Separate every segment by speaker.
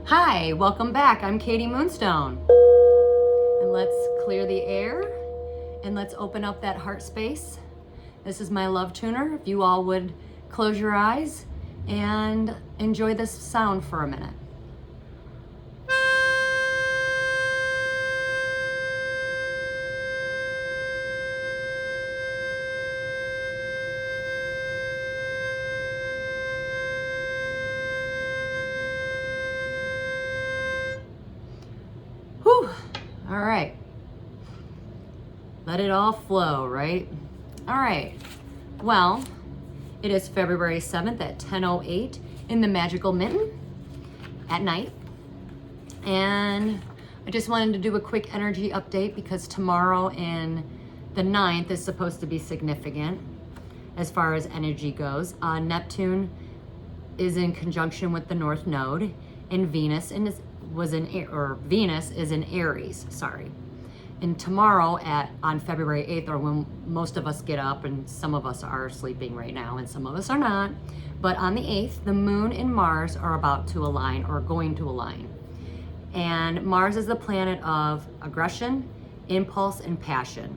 Speaker 1: Hi, welcome back. I'm AKMoonstone. And let's clear the air and let's open up that heart space. This is my love tuner. If you all would close your eyes and enjoy this sound for a minute. Whew. All right. Let it all flow, right? All right. Well, it is February 7th at 10:08 in the Magical Mitten at night. And I just wanted to do a quick energy update because tomorrow and the 9th is supposed to be significant as far as energy goes. Neptune is in conjunction with the North Node, and Venus is in Aries, sorry. And tomorrow on February 8th, or when most of us get up, and some of us are sleeping right now and some of us are not, but on the 8th, the Moon and Mars are about to align or going to align. And Mars is the planet of aggression, impulse, and passion,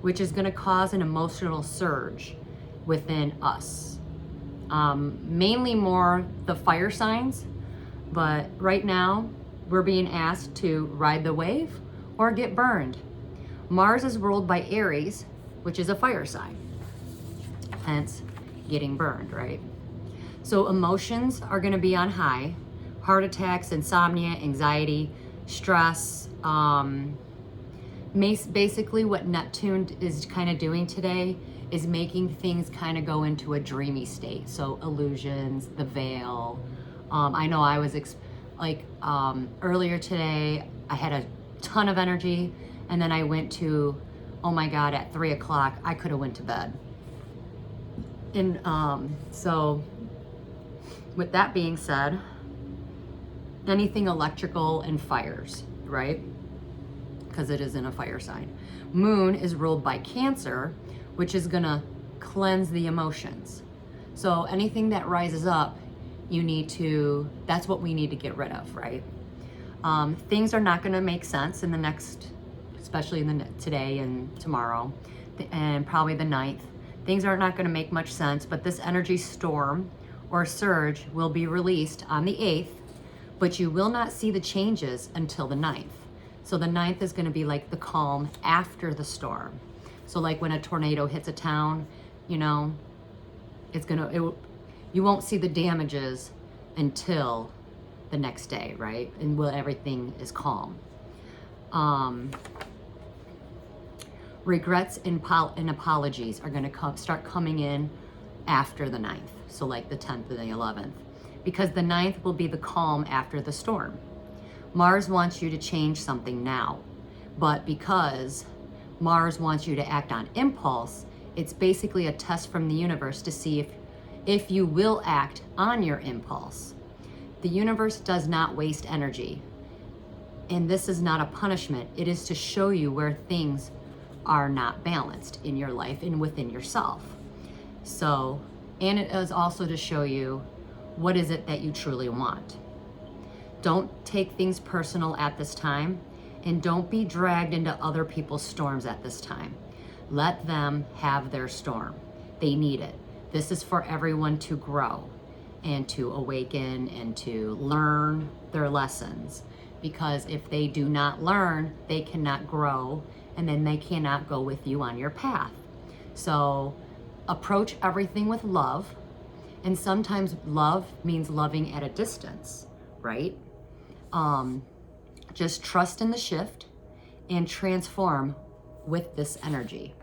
Speaker 1: which is going to cause an emotional surge within us. Mainly more the fire signs, but right now we're being asked to ride the wave or get burned. Mars is ruled by Aries, which is a fire sign, hence getting burned, right? So emotions are going to be on high. Heart attacks, insomnia, anxiety, stress. Basically what Neptune is kind of doing today is making things kind of go into a dreamy state. So illusions, the veil. I know I was earlier today, I had a ton of energy, and then I went to, oh my God, at 3 o'clock, I could have went to bed. And so with that being said, anything electrical and fires, right? Because it is in a fire sign. Moon is ruled by Cancer, which is gonna cleanse the emotions. So anything that rises up, that's what we need to get rid of, right? Things are not gonna make sense in the next, especially today and tomorrow, and probably the 9th. Things are not gonna make much sense, but this energy storm or surge will be released on the 8th, but you will not see the changes until the 9th. So the 9th is gonna be like the calm after the storm. So like when a tornado hits a town, you won't see the damages until the next day, right? And everything is calm. Regrets and apologies are gonna start coming in after the 9th. So like the 10th and the 11th, because the 9th will be the calm after the storm. Mars wants you to change something now, but because Mars wants you to act on impulse, it's basically a test from the universe to see if you will act on your impulse. The universe does not waste energy, and this is not a punishment. It is to show you where things are not balanced in your life and within yourself. So, and it is also to show you what is it that you truly want. Don't take things personal at this time, and don't be dragged into other people's storms at this time. Let them have their storm. They need it. This is for everyone to grow and to awaken and to learn their lessons. Because if they do not learn, they cannot grow, and then they cannot go with you on your path. So approach everything with love. And sometimes love means loving at a distance, right? Just trust in the shift and transform with this energy,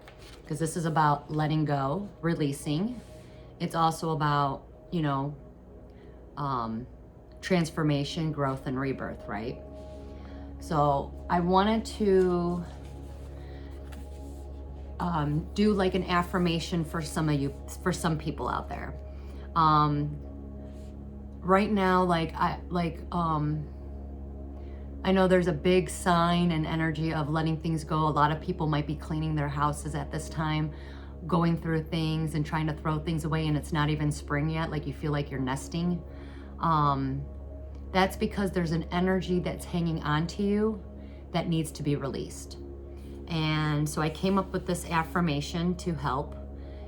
Speaker 1: because this is about letting go, releasing. It's also about, transformation, growth, and rebirth, right? So I wanted to do like an affirmation for some people out there. Right now, I know there's a big sign and energy of letting things go. A lot of people might be cleaning their houses at this time, going through things and trying to throw things away, and it's not even spring yet, like you feel like you're nesting. That's because there's an energy that's hanging on to you that needs to be released. And so I came up with this affirmation to help.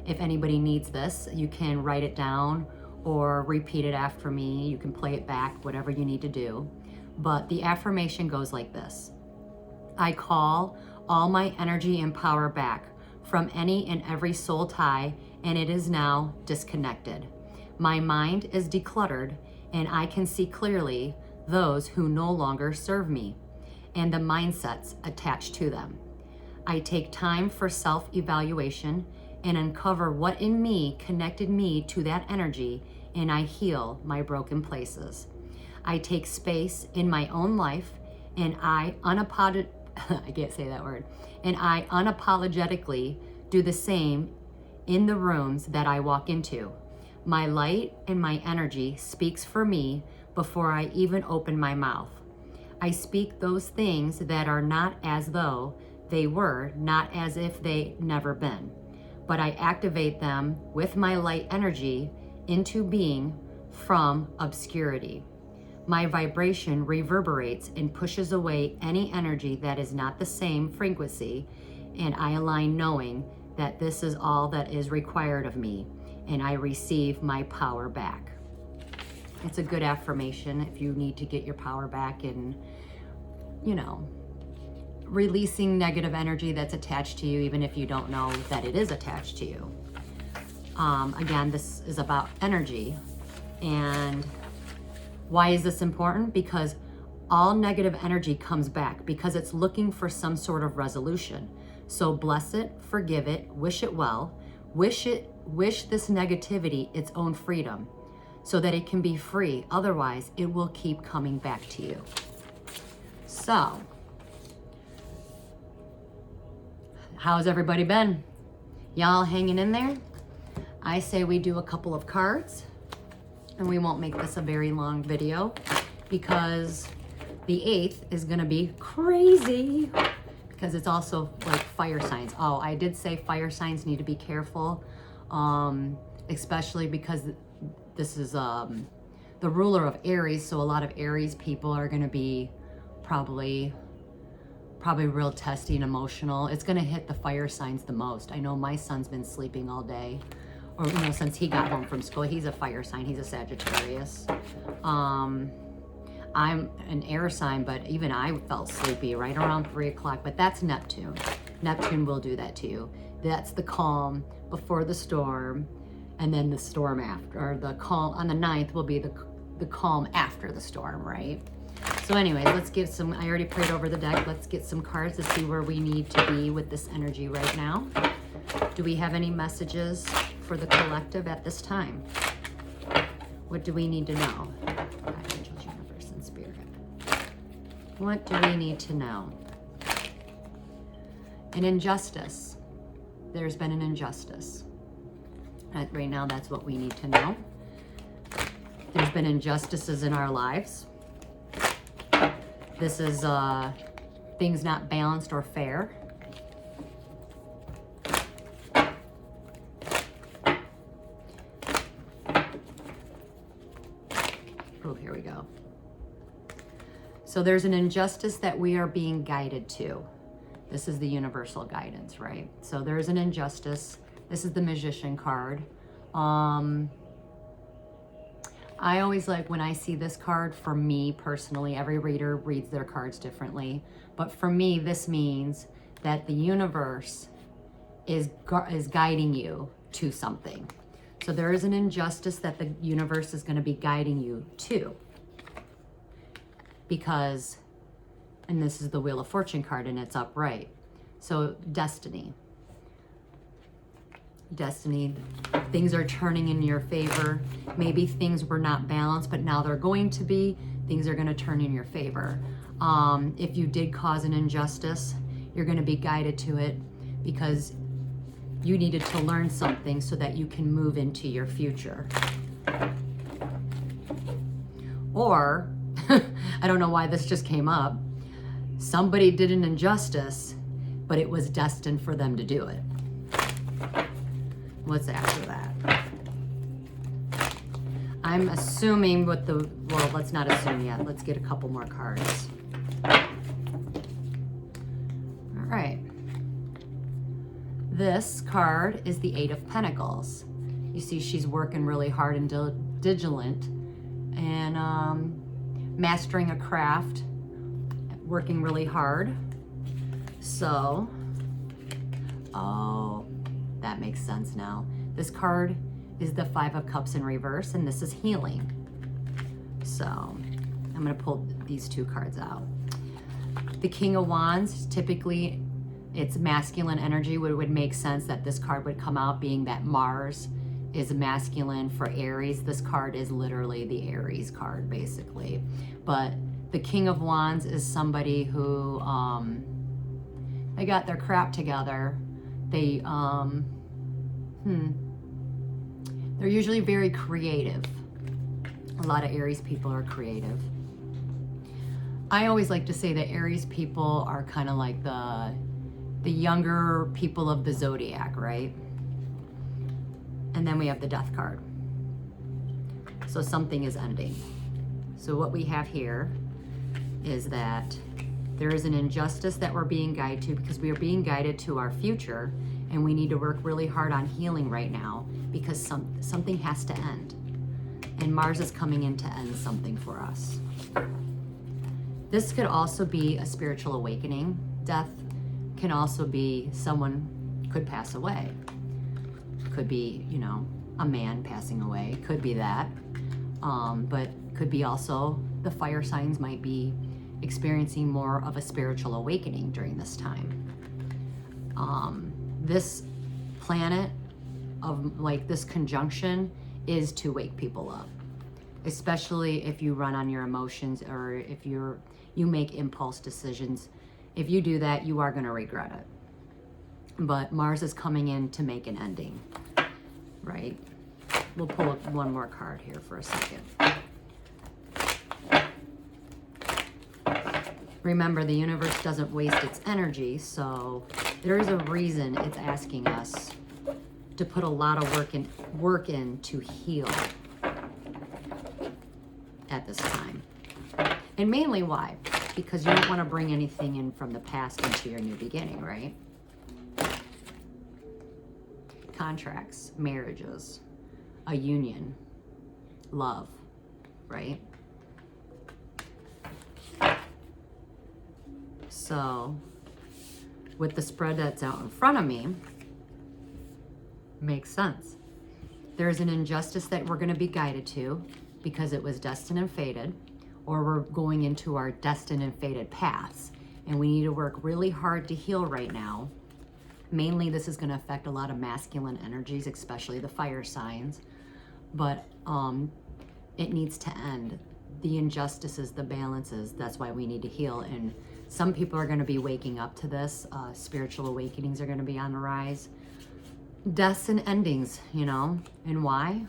Speaker 1: If anybody needs this, you can write it down or repeat it after me. You can play it back, whatever you need to do. But the affirmation goes like this. I call all my energy and power back from any and every soul tie, and it is now disconnected. My mind is decluttered, and I can see clearly those who no longer serve me and the mindsets attached to them. I take time for self-evaluation and uncover what in me connected me to that energy, and I heal my broken places. I take space in my own life, and I can't say that word, and I unapologetically do the same in the rooms that I walk into. My light and my energy speaks for me before I even open my mouth. I speak those things that are not as though they were, not as if they never been, but I activate them with my light energy into being from obscurity. My vibration reverberates and pushes away any energy that is not the same frequency, and I align knowing that this is all that is required of me, and I receive my power back. It's a good affirmation if you need to get your power back and, releasing negative energy that's attached to you, even if you don't know that it is attached to you. Again, this is about energy. And why is this important? Because all negative energy comes back because it's looking for some sort of resolution. So bless it, forgive it, wish it well, wish this negativity its own freedom so that it can be free. Otherwise, it will keep coming back to you. So, how's everybody been? Y'all hanging in there? I say we do a couple of cards, and we won't make this a very long video because the 8th is gonna be crazy because it's also like fire signs. Oh, I did say fire signs need to be careful, especially because this is the ruler of Aries, so a lot of Aries people are gonna be probably real testy and emotional. It's gonna hit the fire signs the most. I know my son's been sleeping all day, or since he got home from school. He's a fire sign, he's a Sagittarius. I'm an air sign, but even I felt sleepy right around 3 o'clock, but that's Neptune. Neptune will do that to you. That's the calm before the storm, and then the storm after, or the calm on the 9th will be the calm after the storm, right? So anyway, let's get some, I already prayed over the deck. Let's get some cards to see where we need to be with this energy right now. Do we have any messages for the collective at this time? What do we need to know? God, angels, universe, and spirit. What do we need to know? An injustice. There's been an injustice. Right now, that's what we need to know. There's been injustices in our lives. This is things not balanced or fair. Oh, here we go. So there's an injustice that we are being guided to. This is the universal guidance, right? So there's an injustice. This is the Magician card. I always like when I see this card, for me personally, every reader reads their cards differently. But for me, this means that the universe is guiding you to something. So there is an injustice that the universe is going to be guiding you to. Because, and this is the Wheel of Fortune card and it's upright. So destiny. Destiny, things are turning in your favor. Maybe things were not balanced, but now they're going to be. Things are going to turn in your favor. If you did cause an injustice, you're going to be guided to it because you needed to learn something so that you can move into your future. Or, I don't know why this just came up, somebody did an injustice, but it was destined for them to do it. What's after that? I'm assuming with the, well, let's not assume yet. Let's get a couple more cards. All right. This card is the Eight of Pentacles. You see she's working really hard and diligent and mastering a craft, working really hard. So, oh, that makes sense now. This card is the Five of Cups in reverse, and this is healing. So I'm gonna pull these two cards out. The King of Wands, typically it's masculine energy. Would make sense that this card would come out, being that Mars is masculine for Aries. This card is literally the Aries card, basically. But the King of Wands is somebody who, they got their crap together. They, they're usually very creative. A lot of Aries people are creative. I always like to say that Aries people are kind of like the younger people of the zodiac, right? And then we have the Death card. So something is ending. So what we have here is that there is an injustice that we're being guided to, because we are being guided to our future, and we need to work really hard on healing right now, because something has to end. And Mars is coming in to end something for us. This could also be a spiritual awakening. Death can also be someone could pass away. Could be, you know, a man passing away. Could be that. But could be also the fire signs might be experiencing more of a spiritual awakening during this time. This planet of like this conjunction is to wake people up, especially if you run on your emotions, or if you make impulse decisions. If you do that, you are going to regret it. But Mars is coming in to make an ending, right? We'll pull up one more card here for a second. Remember, the universe doesn't waste its energy, so there is a reason it's asking us to put a lot of work in to heal at this time. And mainly why? Because you don't want to bring anything in from the past into your new beginning, right? Contracts, marriages, a union, love, right? So, with the spread that's out in front of me, makes sense. There's an injustice that we're going to be guided to because it was destined and fated, or we're going into our destined and fated paths, and we need to work really hard to heal right now. Mainly, this is going to affect a lot of masculine energies, especially the fire signs, but it needs to end. The injustices, the balances, that's why we need to heal. And some people are going to be waking up to this. Spiritual awakenings are going to be on the rise. Deaths and endings, you know. And why?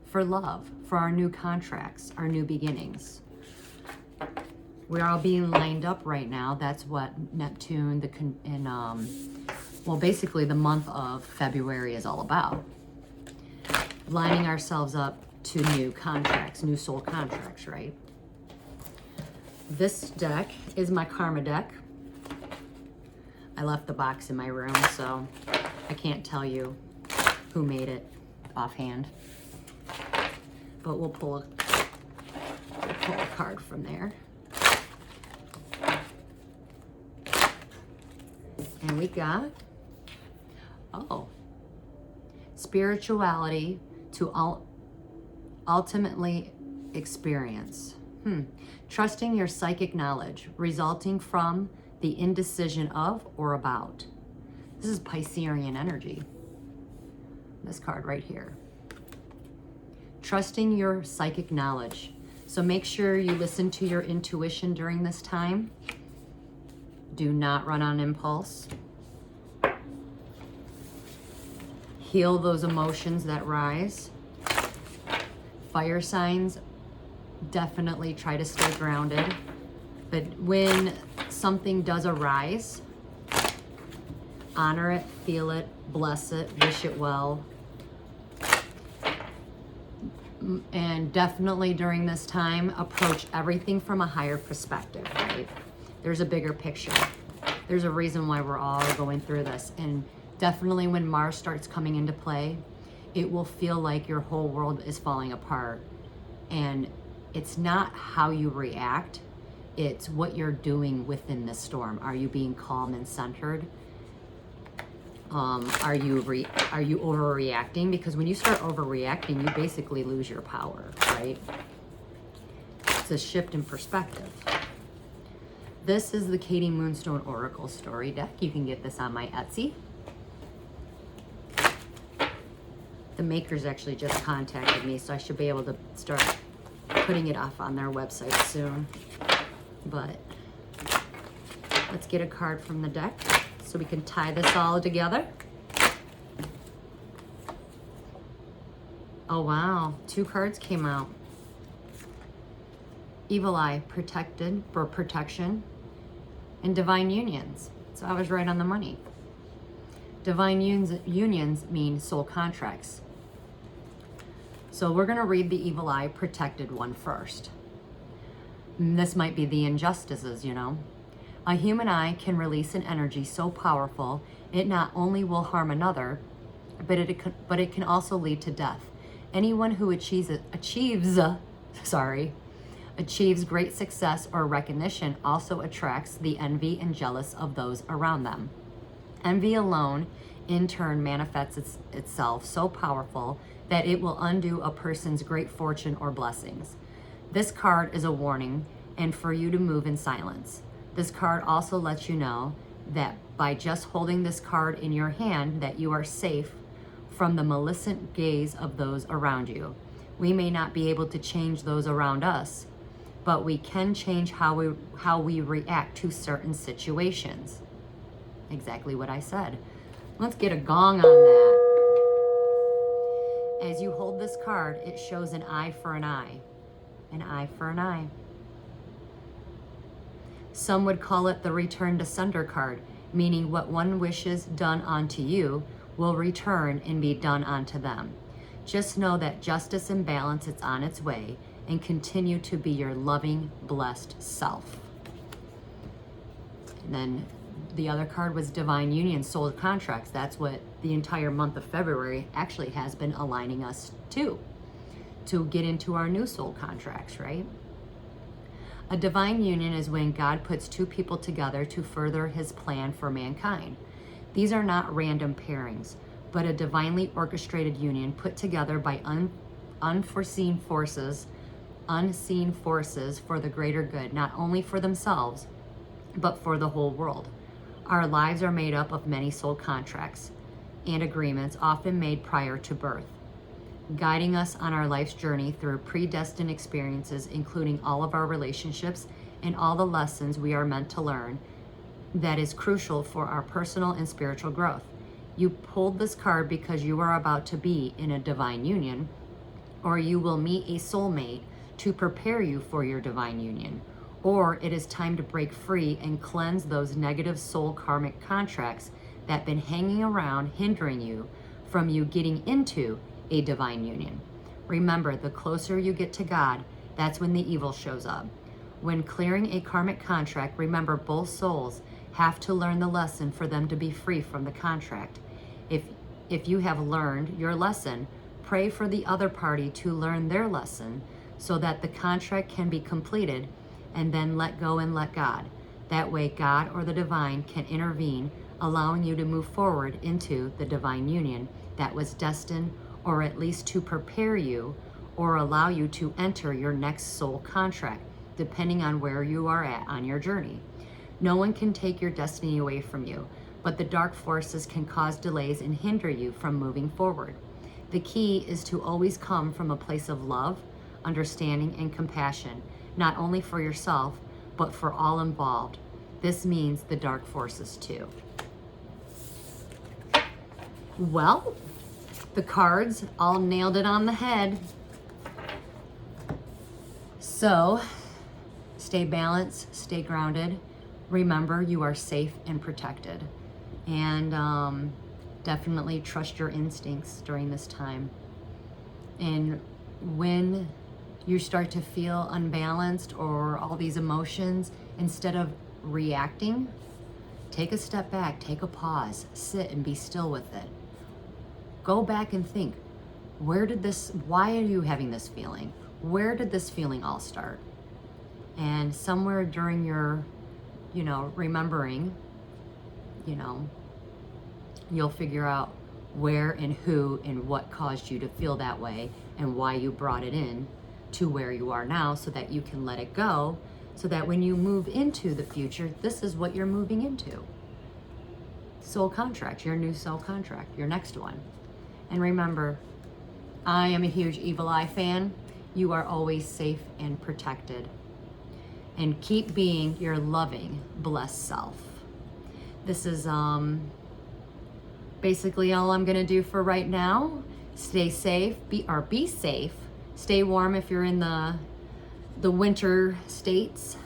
Speaker 1: For love, for our new contracts, our new beginnings. We're all being lined up right now. That's what Neptune, well, basically the month of February is all about. Lining ourselves up to new contracts, new soul contracts, right? This deck is my karma deck. I left the box in my room, so I can't tell you who made it offhand. But we'll pull a card from there. And we got, spirituality to ultimately experience. Trusting your psychic knowledge, resulting from the indecision of or about. This is Piscean energy. This card right here. Trusting your psychic knowledge. So make sure you listen to your intuition during this time. Do not run on impulse. Heal those emotions that rise. Fire signs, definitely try to stay grounded. But when something does arise, honor it, feel it, bless it, wish it well. And definitely during this time, approach everything from a higher perspective, right? There's a bigger picture. There's a reason why we're all going through this. And definitely when Mars starts coming into play, it will feel like your whole world is falling apart. And it's not how you react, it's what you're doing within the storm. Are you being calm and centered? Are you overreacting? Because when you start overreacting, you basically lose your power, right? It's a shift in perspective. This is the AKMoonstone Oracle Story deck. You can get this on my Etsy. The makers actually just contacted me, so I should be able to start putting it off on their website soon. But let's get a card from the deck so we can tie this all together. Oh wow, 2 cards came out. Evil Eye, protected, for protection, and divine unions. So I was right on the money. Divine unions mean soul contracts. So we're going to read the Evil Eye protected one first. And this might be the injustices, you know. A human eye can release an energy so powerful it not only will harm another, but it can also lead to death. Anyone who achieves great success or recognition also attracts the envy and jealous of those around them. Envy alone, in turn, manifests itself so powerful that it will undo a person's great fortune or blessings. This card is a warning, and for you to move in silence. This card also lets you know that by just holding this card in your hand, that you are safe from the malevolent gaze of those around you. We may not be able to change those around us, but we can change how we react to certain situations. Exactly what I said. Let's get a gong on that. As you hold this card, it shows an eye for an eye. An eye for an eye. Some would call it the return to sender card, meaning what one wishes done unto you will return and be done unto them. Just know that justice and balance is on its way, and continue to be your loving, blessed self. And then the other card was divine union, soul contracts. That's what the entire month of February actually has been aligning us to get into our new soul contracts, right? A divine union is when God puts 2 people together to further his plan for mankind. These are not random pairings, but a divinely orchestrated union put together by unseen forces for the greater good, not only for themselves, but for the whole world. Our lives are made up of many soul contracts and agreements, often made prior to birth, guiding us on our life's journey through predestined experiences, including all of our relationships and all the lessons we are meant to learn that is crucial for our personal and spiritual growth. You pulled this card because you are about to be in a divine union, or you will meet a soulmate to prepare you for your divine union, or it is time to break free and cleanse those negative soul karmic contracts that have been hanging around, hindering you from you getting into a divine union. Remember, the closer you get to God, that's when the evil shows up. When clearing a karmic contract, remember both souls have to learn the lesson for them to be free from the contract. If you have learned your lesson, pray for the other party to learn their lesson so that the contract can be completed, and then let go and let God. That way God or the divine can intervene, allowing you to move forward into the divine union that was destined, or at least to prepare you or allow you to enter your next soul contract, depending on where you are at on your journey. No one can take your destiny away from you, but the dark forces can cause delays and hinder you from moving forward. The key is to always come from a place of love, understanding, and compassion, not only for yourself, but for all involved. This means the dark forces too. Well, the cards all nailed it on the head. So, stay balanced, stay grounded. Remember, you are safe and protected. And definitely trust your instincts during this time. And when you start to feel unbalanced or all these emotions, instead of reacting, take a step back, take a pause, sit and be still with it. Go back and think, why are you having this feeling? Where did this feeling all start? And somewhere during your, remembering, you'll figure out where and who and what caused you to feel that way and why you brought it in to where you are now, so that you can let it go, so that when you move into the future, this is what you're moving into. Soul contract, your new soul contract, your next one. And remember, I am a huge Evil Eye fan. You are always safe and protected. And keep being your loving, blessed self. This is basically all I'm gonna do for right now. Stay safe, be safe. Stay warm if you're in the winter states.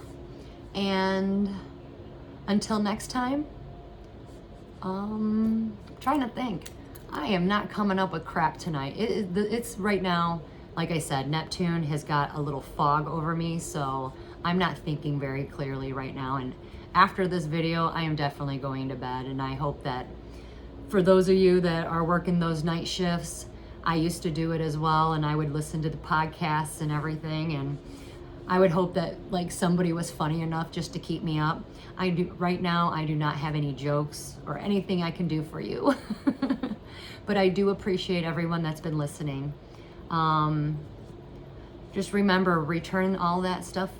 Speaker 1: And until next time, trying to think. I am not coming up with crap tonight. It's right now, like I said, Neptune has got a little fog over me, so I'm not thinking very clearly right now. And after this video, I am definitely going to bed. And I hope that for those of you that are working those night shifts, I used to do it as well, and I would listen to the podcasts and everything, and I would hope that somebody was funny enough just to keep me up. Right now, I do not have any jokes or anything I can do for you. But I do appreciate everyone that's been listening. Just remember, return all that stuff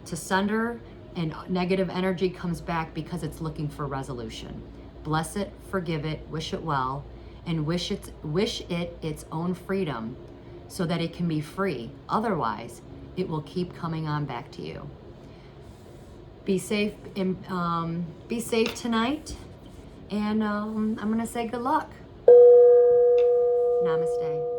Speaker 1: to sender, and negative energy comes back because it's looking for resolution. Bless it, forgive it, wish it well, and wish it its own freedom so that it can be free. Otherwise, it will keep coming on back to you. Be safe tonight, and I'm gonna say good luck. Namaste.